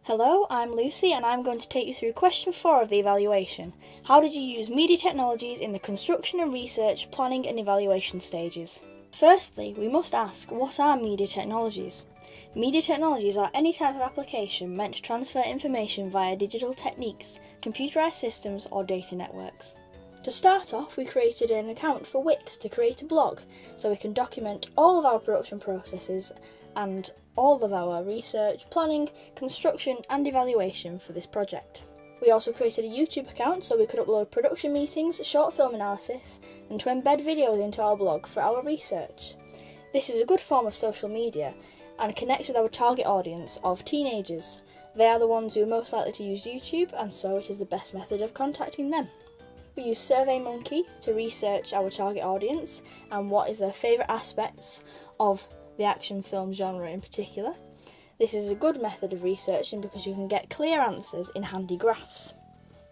Hello, I'm Lucy and I'm going to take you through question 4 of the evaluation. How did you use media technologies in the construction and research, planning and evaluation stages? Firstly, we must ask, what are media technologies? Media technologies are any type of application meant to transfer information via digital techniques, computerized systems or data networks. To start off, we created an account for Wix to create a blog so we can document all of our production processes and all of our research, planning, construction and evaluation for this project. We also created a YouTube account so we could upload production meetings, short film analysis and to embed videos into our blog for our research. This is a good form of social media and connects with our target audience of teenagers. They are the ones who are most likely to use YouTube and so it is the best method of contacting them. We use SurveyMonkey to research our target audience and what is their favourite aspects of the action film genre in particular. This is a good method of researching because you can get clear answers in handy graphs.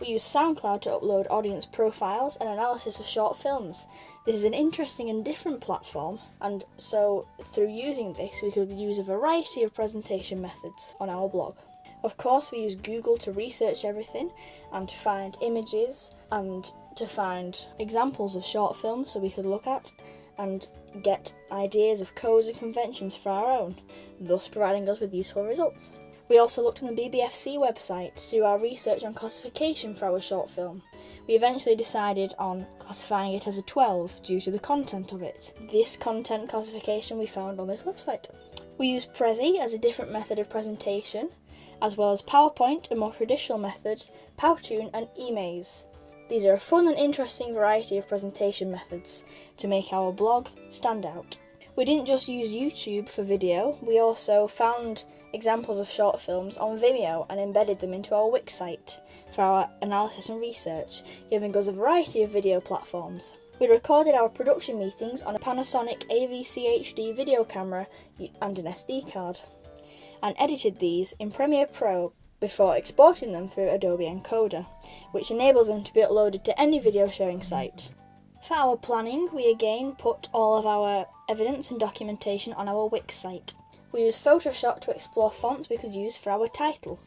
We use SoundCloud to upload audience profiles and analysis of short films. This is an interesting and different platform, and so through using this we could use a variety of presentation methods on our blog. Of course, we use Google to research everything and to find images and to find examples of short films so we could look at and get ideas of codes and conventions for our own, thus providing us with useful results. We also looked on the BBFC website to do our research on classification for our short film. We eventually decided on classifying it as a 12 due to the content of it. This content classification we found on this website. We used Prezi as a different method of presentation, as well as PowerPoint, a more traditional method, Powtoon and eMaze. These are a fun and interesting variety of presentation methods to make our blog stand out. We didn't just use YouTube for video, we also found examples of short films on Vimeo and embedded them into our Wix site for our analysis and research, giving us a variety of video platforms. We recorded our production meetings on a Panasonic AVC-HD video camera and an SD card, and edited these in Premiere Pro before exporting them through Adobe Encoder, which enables them to be uploaded to any video sharing site. For our planning, we again put all of our evidence and documentation on our Wix site. We used Photoshop to explore fonts we could use for our title.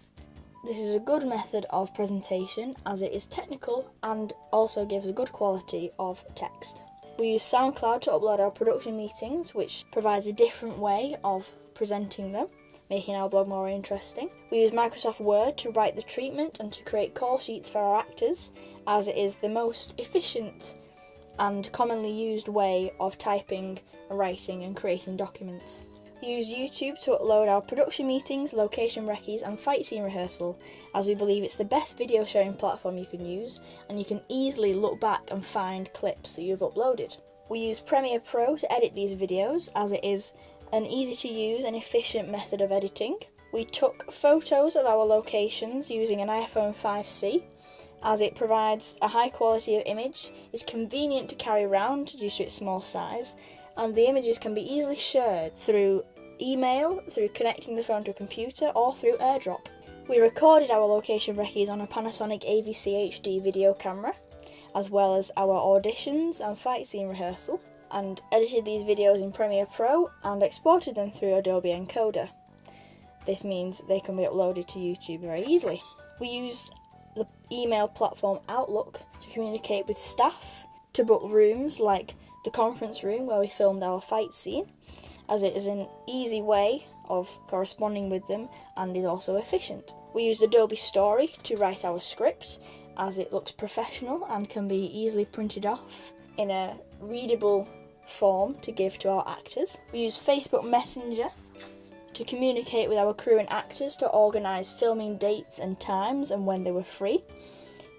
This is a good method of presentation as it is technical and also gives a good quality of text. We use SoundCloud to upload our production meetings, which provides a different way of presenting them, making our blog more interesting. We use Microsoft Word to write the treatment and to create call sheets for our actors, as it is the most efficient and commonly used way of typing, writing and creating documents. We use YouTube to upload our production meetings, location recce's and fight scene rehearsal, as we believe it's the best video sharing platform you can use and you can easily look back and find clips that you've uploaded. We use Premiere Pro to edit these videos, as it is an easy to use and efficient method of editing. We took photos of our locations using an iPhone 5C, as it provides a high quality of image, is convenient to carry around due to its small size, and the images can be easily shared through email, through connecting the phone to a computer or through AirDrop. We recorded our location recce's on a Panasonic AVC-HD video camera, as well as our auditions and fight scene rehearsal, and edited these videos in Premiere Pro and exported them through Adobe Encoder. This means they can be uploaded to YouTube very easily. We use the email platform Outlook to communicate with staff, to book rooms like the conference room where we filmed our fight scene, as it is an easy way of corresponding with them and is also efficient. We used Adobe Story to write our script, as it looks professional and can be easily printed off in a readable form to give to our actors. We use Facebook Messenger to communicate with our crew and actors to organise filming dates and times and when they were free.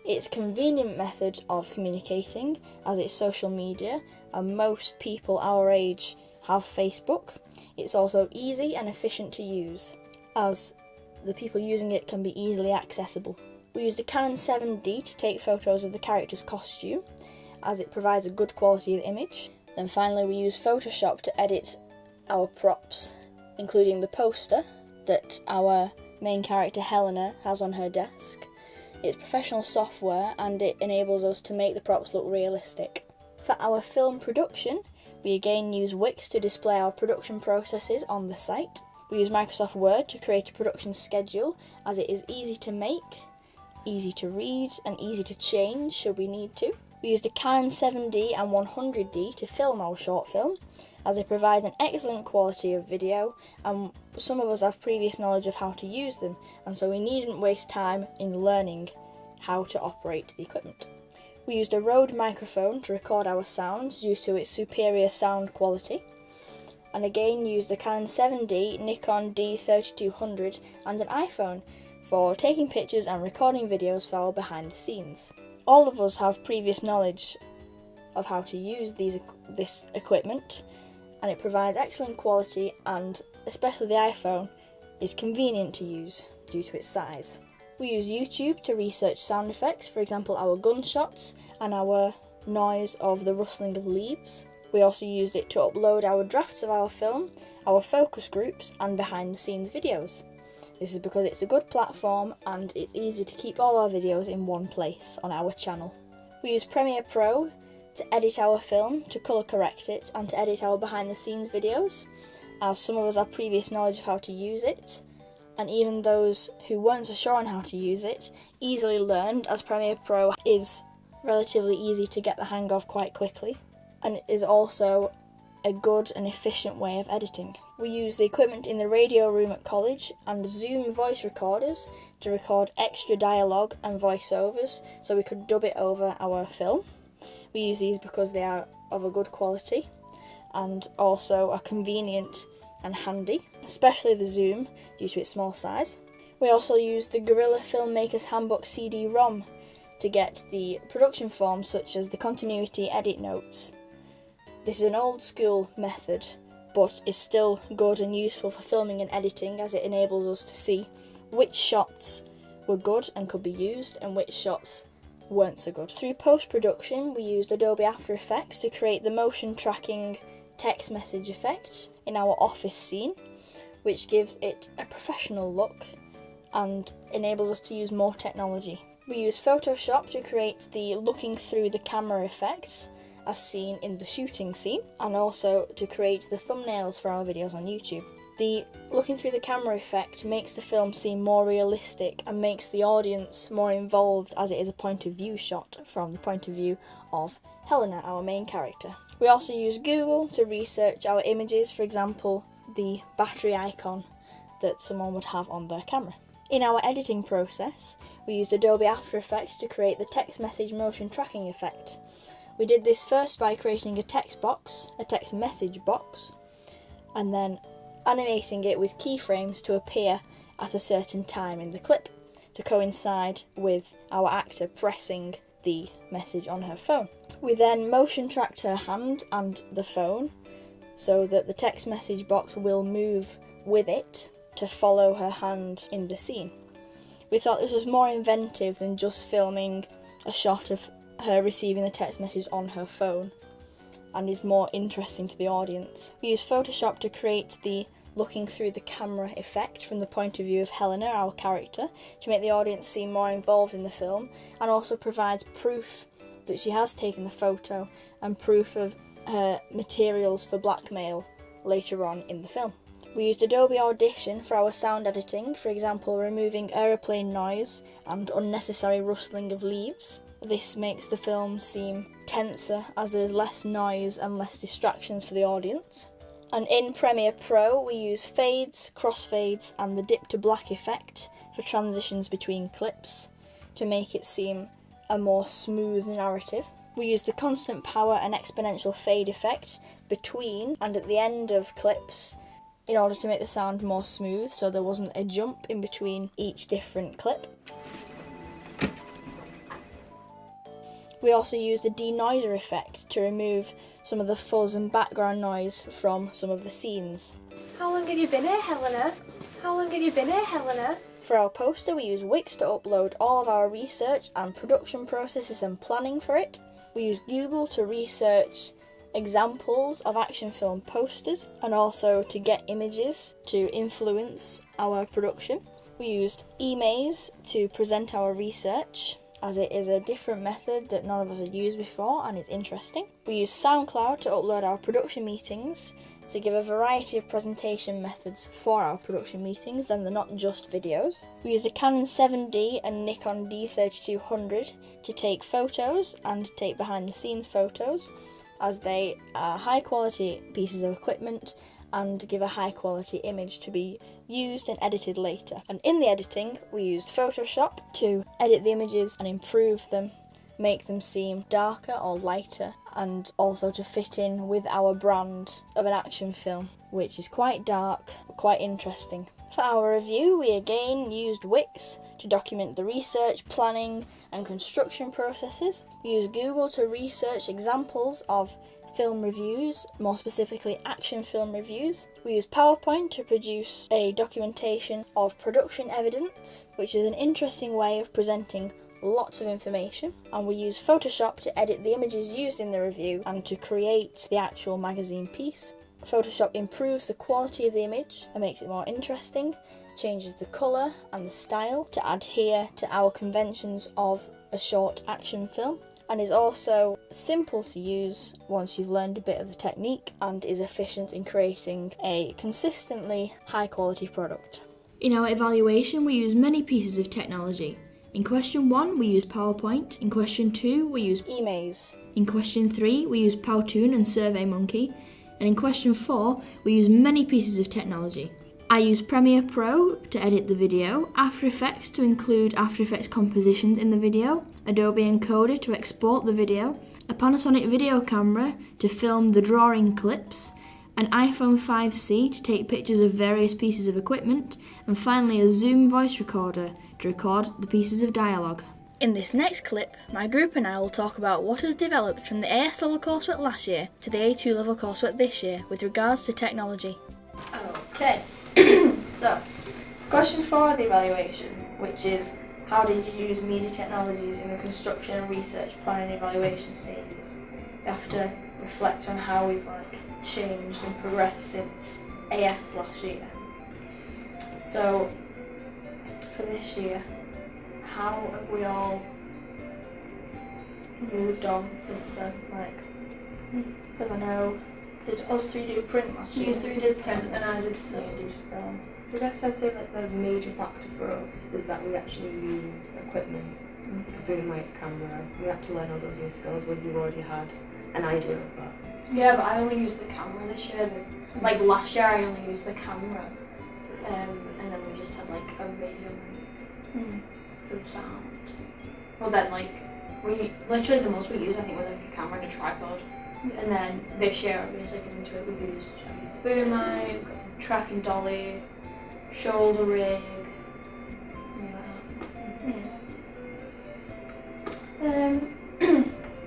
It's a convenient method of communicating as it's social media and most people our age have Facebook. It's also easy and efficient to use as the people using it can be easily accessible. We use the Canon 7D to take photos of the character's costume, as it provides a good quality of image. Then finally we use Photoshop to edit our props, including the poster that our main character Helena has on her desk. It's professional software and it enables us to make the props look realistic. For our film production, we again use Wix to display our production processes on the site. We use Microsoft Word to create a production schedule, as it is easy to make, easy to read, and easy to change should we need to. We used a Canon 7D and 100D to film our short film, as they provide an excellent quality of video, and some of us have previous knowledge of how to use them, and so we needn't waste time in learning how to operate the equipment. We used a Rode microphone to record our sound due to its superior sound quality, and again used the Canon 7D, Nikon D3200 and an iPhone for taking pictures and recording videos for our behind the scenes. All of us have previous knowledge of how to use this equipment, and it provides excellent quality, and especially the iPhone is convenient to use due to its size. We use YouTube to research sound effects, for example our gunshots and our noise of the rustling of leaves. We also used it to upload our drafts of our film, our focus groups and behind the scenes videos. This is because it's a good platform and it's easy to keep all our videos in one place on our channel. We use Premiere Pro to edit our film, to colour correct it, and to edit our behind the scenes videos, as some of us have previous knowledge of how to use it, and even those who weren't so sure on how to use it easily learned, as Premiere Pro is relatively easy to get the hang of quite quickly, and it is also a good and efficient way of editing. We use the equipment in the radio room at college and Zoom voice recorders to record extra dialogue and voiceovers so we could dub it over our film. We use these because they are of a good quality and also are convenient and handy, especially the Zoom due to its small size. We also use the Guerrilla Filmmakers Handbook CD-ROM to get the production forms such as the continuity edit notes. This is an old school method, but is still good and useful for filming and editing, as it enables us to see which shots were good and could be used and which shots weren't so good. Through post-production, we used Adobe After Effects to create the motion tracking text message effect in our office scene, which gives it a professional look and enables us to use more technology. We use Photoshop to create the looking through the camera effect, as seen in the shooting scene, and also to create the thumbnails for our videos on YouTube. The looking through the camera effect makes the film seem more realistic and makes the audience more involved, as it is a point of view shot from the point of view of Helena, our main character. We also use Google to research our images, for example the battery icon that someone would have on their camera. In our editing process, we used Adobe After Effects to create the text message motion tracking effect. We did this first by creating a text message box, and then animating it with keyframes to appear at a certain time in the clip to coincide with our actor pressing the message on her phone. We then motion tracked her hand and the phone so that the text message box will move with it to follow her hand in the scene. We thought this was more inventive than just filming a shot of her receiving the text message on her phone, and is more interesting to the audience. We used Photoshop to create the looking through the camera effect from the point of view of Helena, our character, to make the audience seem more involved in the film, and also provides proof that she has taken the photo and proof of her materials for blackmail later on in the film. We used Adobe Audition for our sound editing, for example removing aeroplane noise and unnecessary rustling of leaves. This makes the film seem tenser, as there is less noise and less distractions for the audience. And in Premiere Pro we use fades, crossfades and the dip to black effect for transitions between clips to make it seem a more smooth narrative. We use the constant power and exponential fade effect between and at the end of clips in order to make the sound more smooth, so there wasn't a jump in between each different clip. We also used the denoiser effect to remove some of the fuzz and background noise from some of the scenes. How long have you been here, Helena? How long have you been here, Helena? For our poster, we used Wix to upload all of our research and production processes and planning for it. We used Google to research examples of action film posters and also to get images to influence our production. We used eMaze to present our research, as it is a different method that none of us had used before and is interesting. We used SoundCloud to upload our production meetings to give a variety of presentation methods for our production meetings, then they're not just videos. We used a Canon 7D and Nikon D3200 to take photos and take behind the scenes photos, as they are high quality pieces of equipment and give a high quality image to be used and edited later. And in the editing, we used Photoshop to edit the images and improve them, make them seem darker or lighter, and also to fit in with our brand of an action film, which is quite dark but quite interesting. For our review, we again used Wix to document the research, planning and construction processes. We used Google to research examples of film reviews, more specifically action film reviews. We used PowerPoint to produce a documentation of production evidence, which is an interesting way of presenting lots of information. And we used Photoshop to edit the images used in the review and to create the actual magazine piece. Photoshop improves the quality of the image and makes it more interesting, changes the colour and the style to adhere to our conventions of a short action film, and is also simple to use once you've learned a bit of the technique, and is efficient in creating a consistently high quality product. In our evaluation, we use many pieces of technology. In question 1, we use PowerPoint. In question 2, we use Emaze. In question 3, we use Powtoon and SurveyMonkey. And in question 4, we use many pieces of technology. I use Premiere Pro to edit the video, After Effects to include After Effects compositions in the video, Adobe Encoder to export the video, a Panasonic video camera to film the drawing clips, an iPhone 5C to take pictures of various pieces of equipment, and finally a Zoom voice recorder to record the pieces of dialogue. In this next clip, my group and I will talk about what has developed from the AS level coursework last year to the A2 level coursework this year with regards to technology. Okay, so question 4 of the evaluation, which is how did you use media technologies in the construction and research planning and evaluation stages? You have to reflect on how we've changed and progressed since AS last year. So for this year, how have we all moved on since then? Because I know, did us three do print last year? You 3 did print and I did So film. you did film. I guess I'd say that the major factor for us is that we actually use equipment, a boom mic camera. We had to learn all those new skills when you already had an idea of that. Yeah, but I only used the camera this year. Like last year I only used the camera. And then we just had like a radio for the sound. Well then we literally the most we used I think was like a camera and a tripod. And then this year obviously getting into it I used the boom mic, got the tracking dolly, shoulder rig,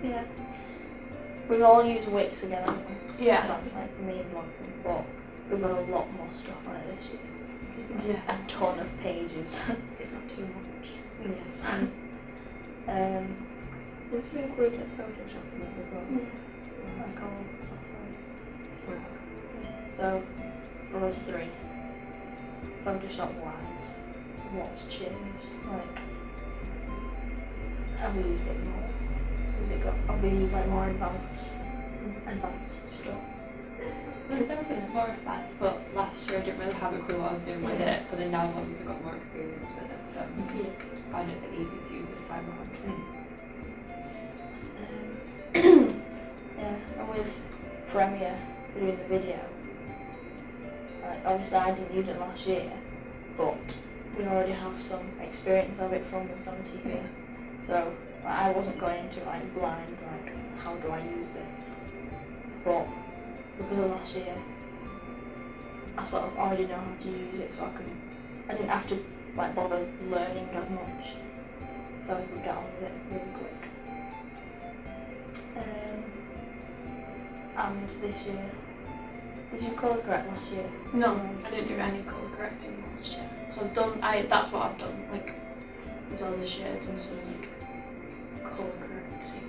Yeah. We've all used Wix again, haven't we? Yeah. That's like the main one, but we've got a lot more stuff on it this year. Yeah. A ton of pages. Not too much. Yes. Does this include Photoshop in it as well? Like all software. So, for us three, Photoshop wise, what's changed? Have we used it more? Have we used more advanced stuff? I don't know if it's more advanced, but last year I didn't really have a clue what I was doing with it, but then now I've obviously got more experience with it, so I just find it a bit easy to use this time around. Yeah, and with Premiere for doing the video, obviously I didn't use it last year, but we already have some experience of it from the Summer TV. So I wasn't going into it blind, how do I use this? But because of last year, I sort of already know how to use it, so I didn't have to bother learning as much, so I could get on with it really quick. And this year, did you colour correct last year? No, I didn't do any colour correcting last year. So I've done, that's what I've done, as well this year, I've done some colour correcting.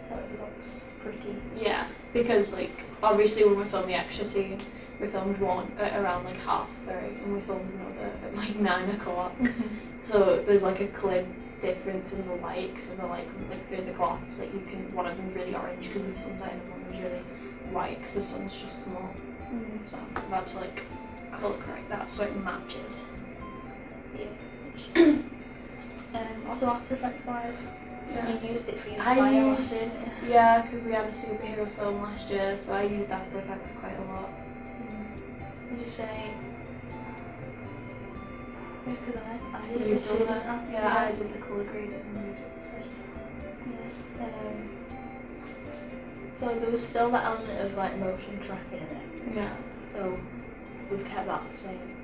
So it looks pretty. Yeah, because obviously when we filmed the extra scene, we filmed one at around 3:30 and we filmed another at 9 o'clock. So there's a clear difference in the light, because of the through the glass, one of them's really orange because the sun's out and one was really right because the sun's just come up. So I'm about to like colour correct that so it matches. Yeah. Also After Effects wise, you used it for your file last year. Yeah, because we had a superhero film last year, so I used After Effects quite a lot. Would you say? Because I did You the did colour. that? Yeah, I did the colour grading and you did the special. So there was still that element of like motion tracking in it. Yeah. So we've kept that the same.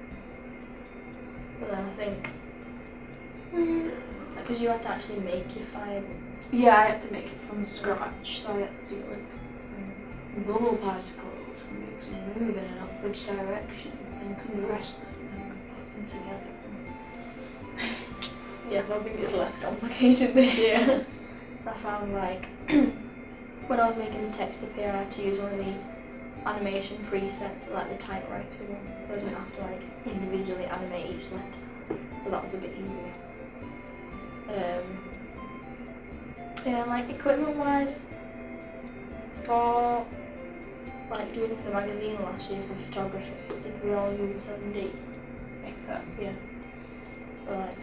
But then I think because you had to actually make your file. Yeah, I had to make it from scratch, so I had to do like bubble particles and make some move in an upwards direction and compress them and put them together. Yes, I think it's less complicated this year. I found like when I was making the text appear, I had to use one of the animation presets, like the typewriter one, so I didn't have to like individually animate each letter. So that was a bit easier. Yeah, like equipment wise, for like doing the magazine last year for photography, did we all use a 7D? I think so. Yeah. So like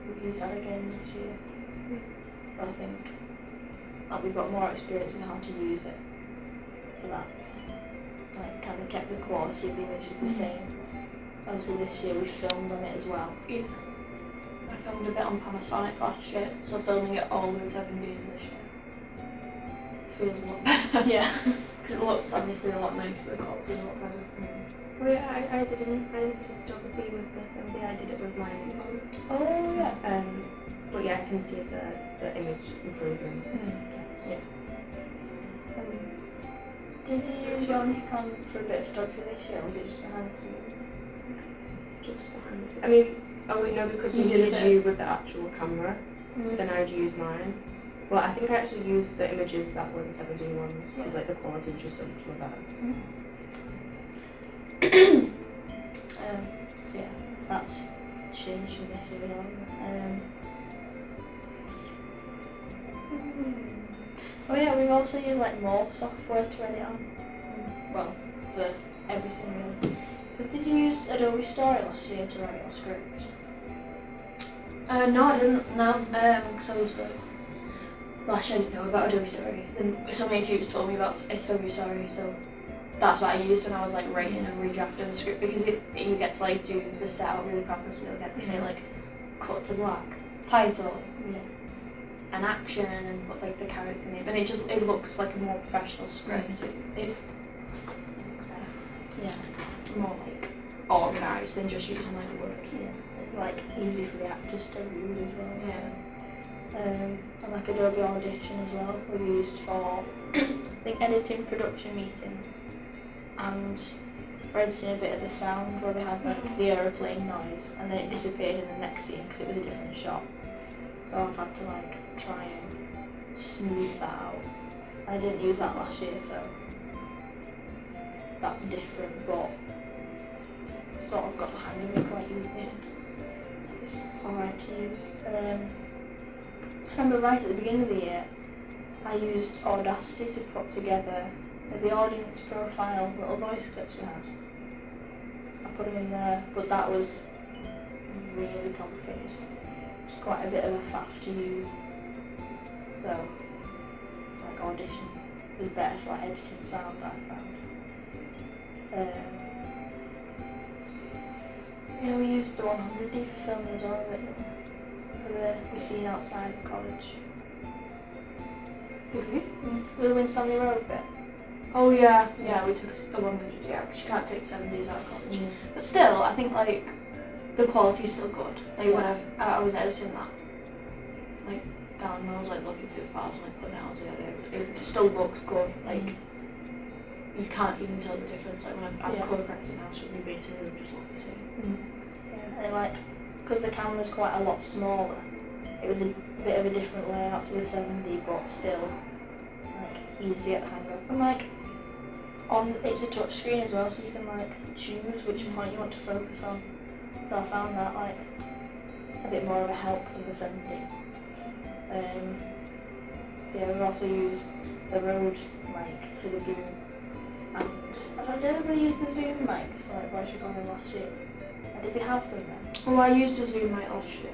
we've used that again this year. But I think that we've got more experience in how to use it. So that's like kind of kept the quality of the images the same. Obviously this year we filmed on it as well. Yeah. I filmed a bit on Panasonic last year, so filming it all with 7Ds this year feels a lot better. Yeah. Because it looks obviously a lot nicer, the quality is a lot better. Well, yeah, I did photography with the 7D, I did it with my phone. Oh yeah. But yeah, I can see the image improving. Yeah. Did you use your Nikon for a bit of photography this year, or was it just behind the scenes? Just behind the scenes. I mean, no, because we needed you with the actual camera, so then I would use mine. Well, I think I actually used the images that were the 7D ones, because like the quality was just so much more better. So yeah, that's changed from this year. Oh yeah, we've also used like more software to edit on. Well, for everything really. But did you use Adobe Story last year to write your script? No, I didn't. No, because obviously last year I didn't know about Adobe Story. Then somebody tutors told me about Adobe Story, so that's what I used when I was like writing and redrafting the script, because you get to like do the setup really properly, so you'll get to say like cut to black, title, an action, and put like the character name, and it looks like a more professional script. It looks better. Yeah, more like organised than just using like Word. Yeah, it's like easy for the actors to read as well. Yeah. And like Adobe Audition as well, we used for I think editing production meetings, and for editing a bit of the sound where we had like the aeroplane noise, and then it disappeared in the next scene because it was a different shot. So I've had to like try and smooth that out. I didn't use that last year, so that's different, but sort of got the hang of it quite easily. So it's alright to use. I remember right at the beginning of the year, I used Audacity to put together the audience profile little voice clips we had. I put them in there, but that was really complicated. It's quite a bit of a faff to use. So, like Audition was better for like editing sound, I found. Yeah, we used the 100D for filming as well, for the scene outside of college. Did we? With the Winstanley Road bit. Oh yeah, we took the 100s, yeah, because you can't take 70s out of college. But still, I think like the quality's still good. Like when I was editing that, like down when I was like looking through the files and like putting it out together, it still looks good. Like you can't even tell the difference. Like when I'm colour correcting now, so we basically just look the same. Yeah, and like because the camera's quite a lot smaller, it was a bit of a different layout to the 7D, but still like easy to get the hang of. And like it's a touch screen as well, so you can like choose which point you want to focus on. So I found that like a bit more of a help than the 7D. So yeah, we've also used the Rode mic for the boom, And did everybody use the Zoom mics for like Voice Recording last year? Or did we have them then? Well, I used a Zoom mic last year.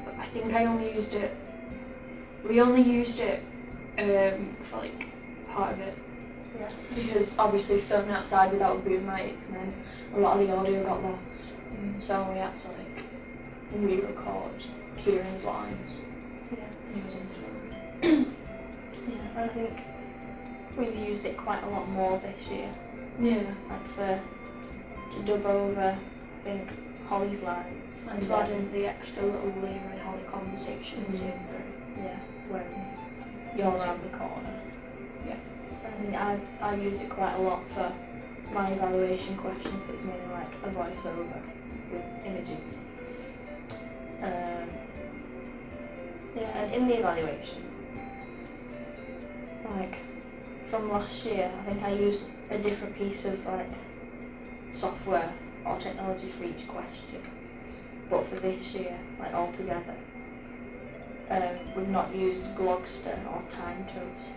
But I think I only used it. We only used it for like part of it. Yeah. Because obviously filming outside without a boom mic, and then a lot of the audio got lost. So we had to like re-record Kieran's lines. Yeah. And he was in the film. Yeah. And I think we've used it quite a lot more this year. Yeah. Like to dub over, I think, Holly's lines. And to add in the extra little Leah and Holly conversations in through. Yeah, when you're around the corner. Yeah. I think I've used it quite a lot for my evaluation question, if it's mainly like a voiceover with images. Yeah, and in the evaluation, like from last year, I think I used a different piece of like software or technology for each question. But for this year, like altogether, we've not used Glogster or TimeToast.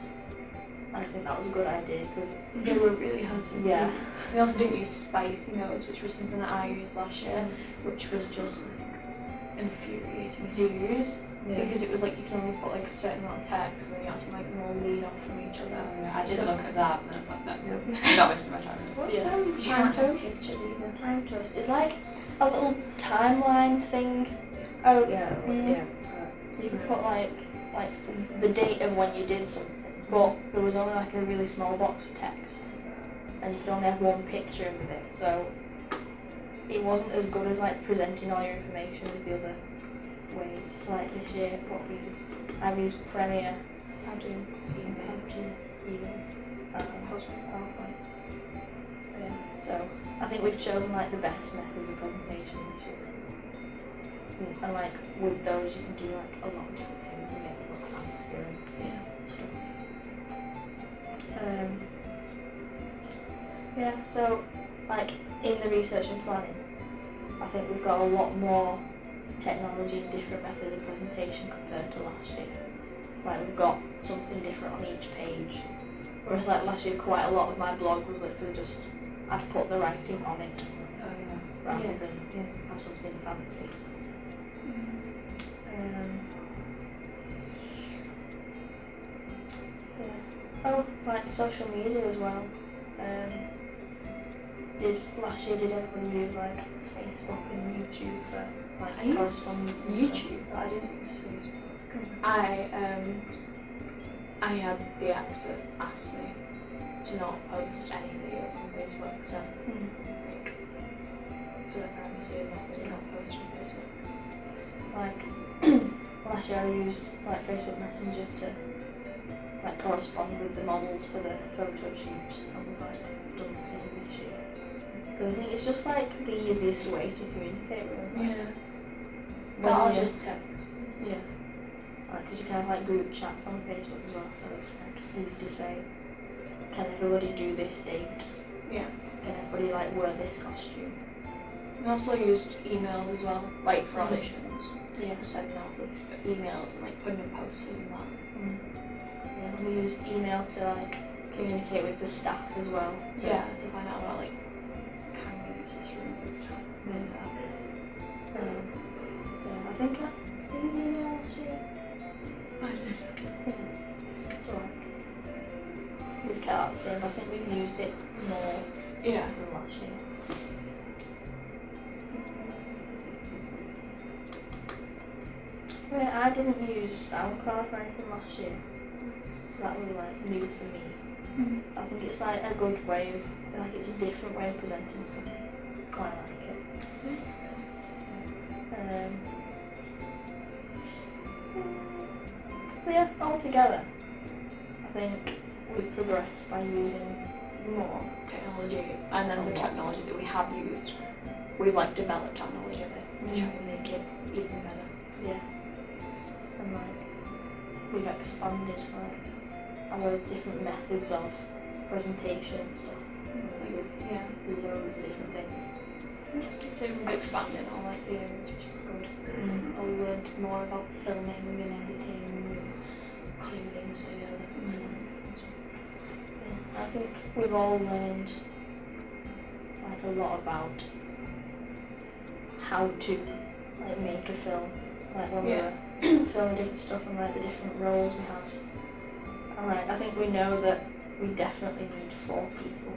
And I think that was a good idea because They were really handsome. yeah, We also didn't use spicy notes, which was something that I used last year, which was just like infuriating to use because it was like you can only put like a certain amount of text and you had to like more lead off from each other. I did So- look at that and I was like, no, I'm not wasting my time. What's Yeah. TimeToast? You can't have pictures either. TimeToast is like a little timeline thing. Oh Yeah, Mm. yeah. So you could put like the date of when you did something, but there was only like a really small box of text, and you could only have one picture with it. So it wasn't as good as like presenting all your information as the other ways. Like this year, what we use, I've used Premiere. I do emails. PowerPoint. Yeah. So I think we've chosen like the best methods of presentation this year. And like with those you can do like a lot of different things and get a lot fancier and stuff. Yeah, so like in the research and planning, I think we've got a lot more technology and different methods of presentation compared to last year. Like we've got something different on each page. Whereas like last year quite a lot of my blog was literally just I'd put the writing on it Oh yeah. rather Yeah. than have something fancy. Yeah. Oh, like social media as well. Last year did everybody use like Facebook and YouTube for like I used correspondence and YouTube, but I didn't use Facebook. I had the actor ask me to not post any videos on Facebook, so like for the privacy of that, I did not post on Facebook. Like last year I used like Facebook Messenger to like correspond with the models for the photo shoots, and we've like done the same this year. Because I think it's just like the easiest way to communicate with them. Like, But I'll when you- just text. Yeah. Because you can have like group chats on Facebook as well, so it's like easy to say, can everybody do this date? Yeah. Can everybody like wear this costume? We also used emails as well, like for auditions. Yeah. Just sending out the emails and like putting in posters and that. Yeah, and we used email to like communicate with the staff as well. So, Yeah, to find out about like can we use this room and stuff. So I think I used email last year. So like we've kept that the same. I think we've used it more Yeah. than last year. Yeah, I didn't use SoundCloud for anything last year, so that was like new for me. I think it's like a good way of, like it's a different way of presenting stuff. Quite like it. So yeah, altogether, I think we've progressed by using more. Technology, and then the technology that we have used, we've like developed our knowledge of it to try and make it even better. Yeah. And like we've expanded like our different methods of presentation and stuff. Like with loads of different things. So we've expanded on like the areas, which is good. I learned more about filming and editing and putting things together. I think we've all learned like a lot about how to like make a film, like when we were filming different stuff and like the different roles we had. And like I think we know that we definitely need 4 people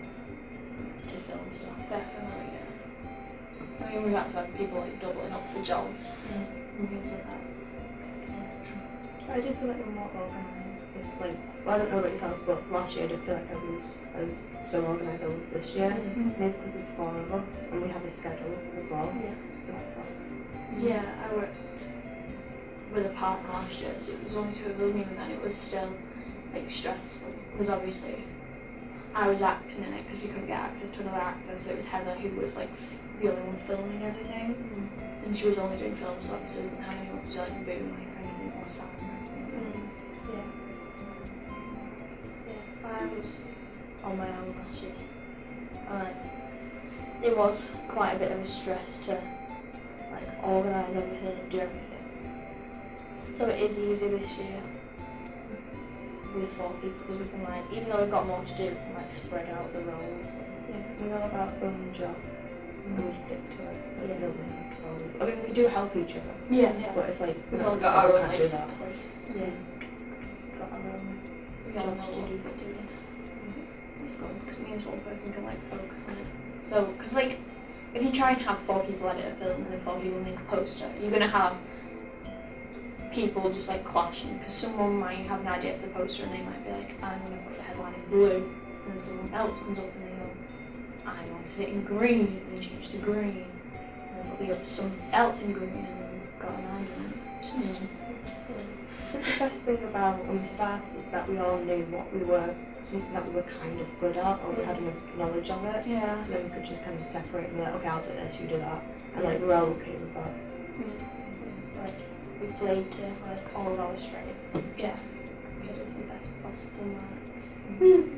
to film stuff. Definitely, yeah. I mean, we've had to have people like doubling up for jobs and things like that. I do feel like we're more organised. Like, well, I don't know about yourselves, but last year I did feel like I was so organised as I was this year. Maybe because there's 4 of us and we have a schedule as well. Yeah. So that's that. Yeah, I worked with a partner last year, so it was only 2 of us, and even then it was still like stressful. Because obviously I was acting in it because we couldn't get access to another actor, so it was Heather who was like the only one filming everything, and she was only doing films, so obviously we didn't have anyone to do like boom, like I needed more sound. I was on my own last year. And it was quite a bit of a stress to like organise everything and do everything. So it is easy this year with 4 people because we can like, even though we've got more to do, we can like spread out the roles. We're all about our own job and we stick to it. We don't know roles. I mean, we do help each other. Yeah. But it's like, We've no, all got our own can't like do that. place. Yeah. Got our own We all know jobs to what do. we're doing. Because it means one person can like focus on it. So, because like, if you try and have 4 people edit a film and then 4 people make a poster, you're gonna have people just like clashing. Because someone might have an idea for the poster and they might be like, I'm gonna put the headline in blue, and then someone else comes up and they go, I wanted it in green, and they change to green, and then put someone else in green, and then got an argument. It's just- I think the best thing about when we started is that we all knew what we were, something that we were kind of good at, or we had enough knowledge of it. Yeah. So then we could just kind of separate and be like, okay, I'll do this, you do that. And like, we're all okay with that. Like we played to like all of our strengths. Yeah. Get us the best possible marks.